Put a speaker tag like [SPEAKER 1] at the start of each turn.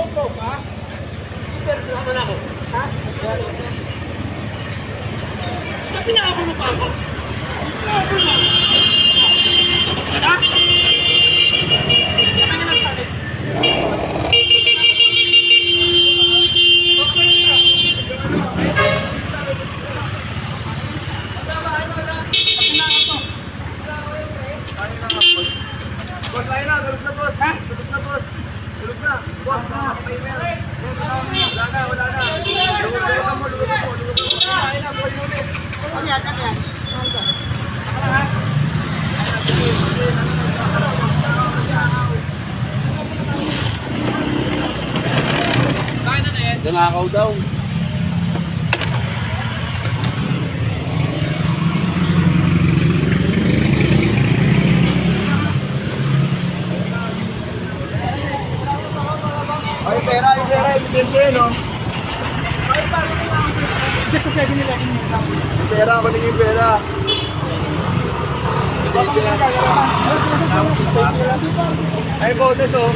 [SPEAKER 1] GoPro ka? Pero naman ako. Ha? Pinakabulo pa ako. Pinakabulo mo. Ha? Sabi nga nagsalit.
[SPEAKER 2] Boss, ayun na, tulog na boss.
[SPEAKER 1] Ha?
[SPEAKER 2] Tulog na boss. Tulog na. Boss, wala na, wala na. Lugod mo, lugod mo, lugod mo. Ayun na, boy unit.
[SPEAKER 1] Ano yan? Ano yan?
[SPEAKER 2] Nanakaw daw. Ay, pera, ebidensya yun, no?
[SPEAKER 1] Just sa 7-Eleven mo lang.
[SPEAKER 2] Yung pera, kunin yung pera. Ebidensya. Ay, bonus, oh.